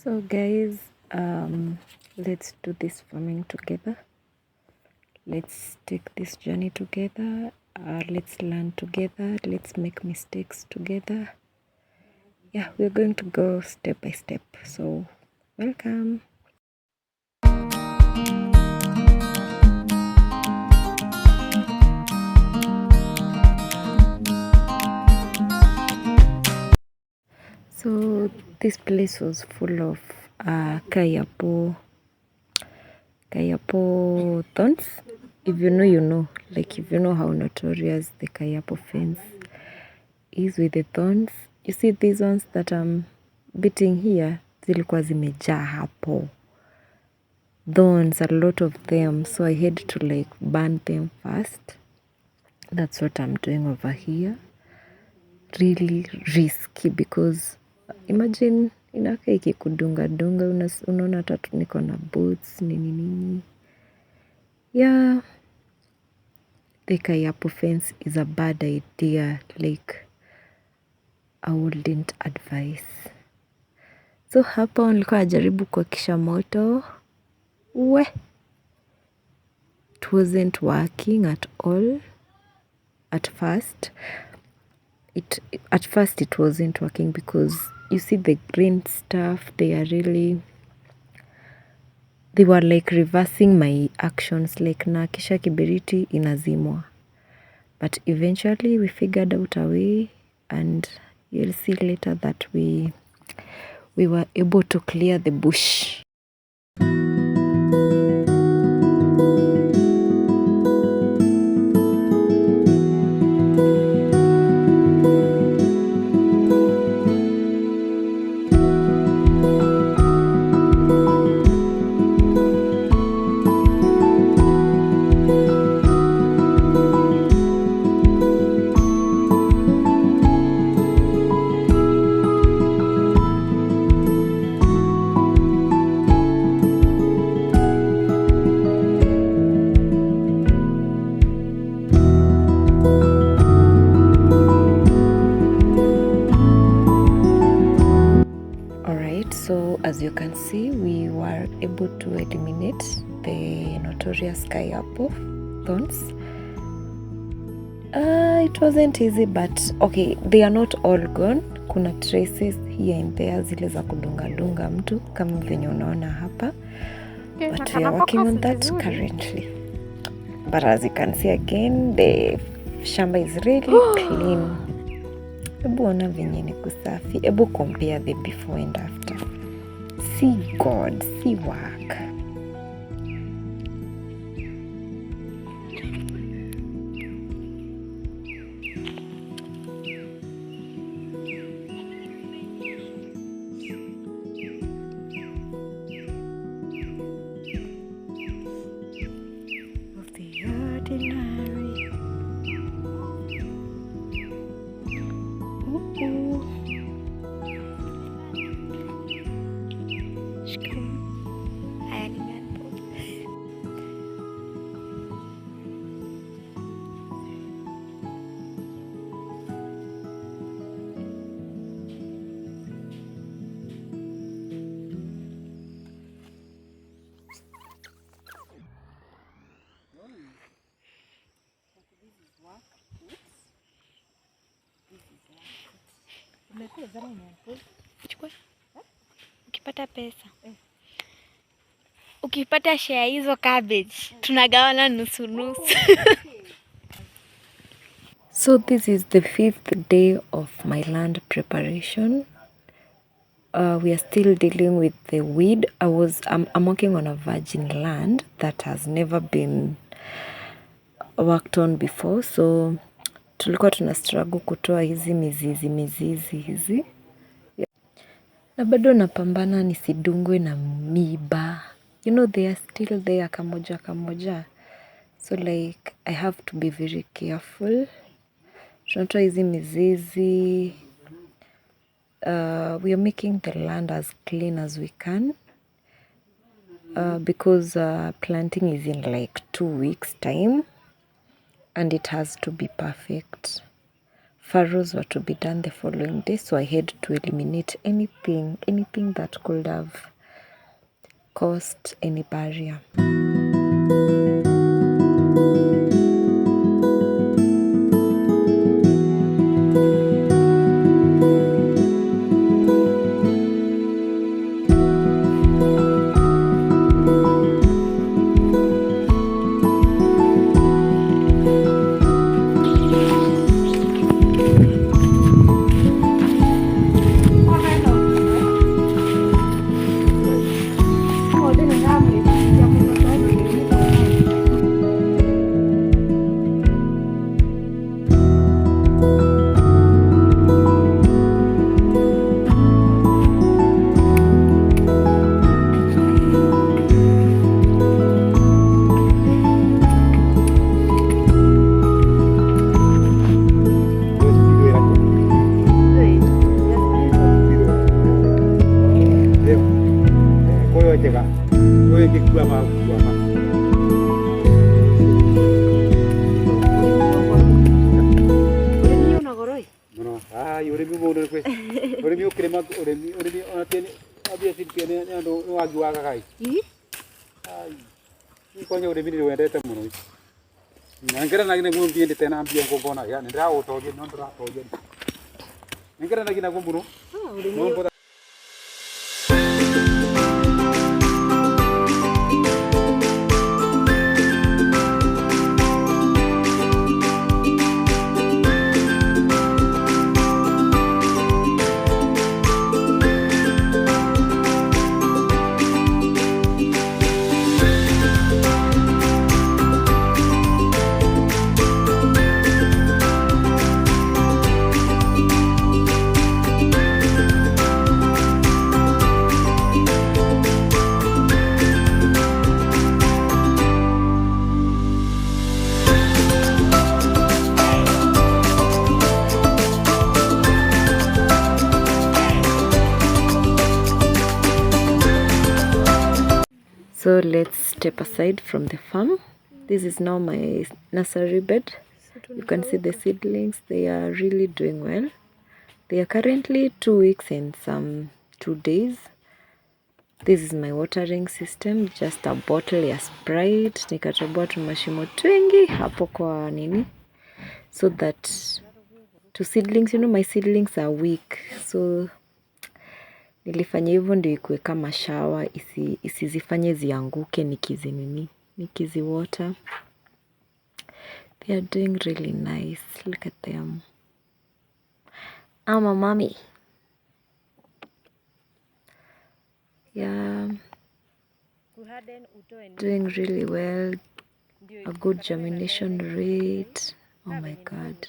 So guys, let's do this farming together. Let's take this journey together. Let's learn together. Let's make mistakes together. Yeah, we're going to go step by step. So welcome. So this place was full of kayapo thorns. If you know, you know. Like if you know how notorious the kayapo fence is with the thorns. You see these ones that I'm beating here, zilikuwa zimejaa hapo. Thorns, a lot of them. So I had to like burn them first. That's what I'm doing over here. Really risky because imagine inakaa ikikudunga dunga, unaona hata niko na boots nini. Yeah, the kayapo fence is a bad idea. Like I wouldn't advise. So hapa nilikuwa najaribu kuwakisha moto. It wasn't working at all. At first it wasn't working because you see the green stuff, they were like reversing my actions, like nakisha kibiriti inazimwa. But eventually we figured out a way, and you'll see later that we were able to clear the bush. So as you can see, we were able to eliminate the notorious kayapo thorns. It wasn't easy, but okay, they are not all gone. Kuna traces here and there zile za kudunga mtu kama venye unaona hapa. But we are working on that currently. But as you can see again, the shamba is really clean. Ebu ona venye ni kusafi. Ebu compare the before and after. See God, see work. Of the ordinary. Ukipata pesa, ukipata share hizo cabbage, tunagawana nusu nusu. So this is the 5th day of my land preparation. We are still dealing with the weed. I'm working on a virgin land that has never been worked on before. So tulikuwa tuna struggle kutoa hizi mizizi hizi. Na bado napambana nisidungwe na miba. You know, they are still there kamoja. So like I have to be very careful. Tunatoa hizi mizizi. We are making the land as clean as we can. Because planting is in like 2 weeks time. And it has to be perfect. furrows were to be done the following day, so I had to eliminate anything that could have caused any barrier. So let's step aside from the farm. This is now my nursery bed. You can see the seedlings, they are really doing well. They are currently 2 weeks and some 2 days. This is my watering system, just a bottle ya Sprite. Nikatoboa tumashimo twingi hapo kwa nini, so that to seedlings, you know my seedlings are weak, so nilifanya hivyo ndio ikuwe kama shower, isizifanye zianguke nikizi water. They are doing really nice. Look at them. I'm a mommy. Yeah, doing really well. A good germination rate. Oh my God.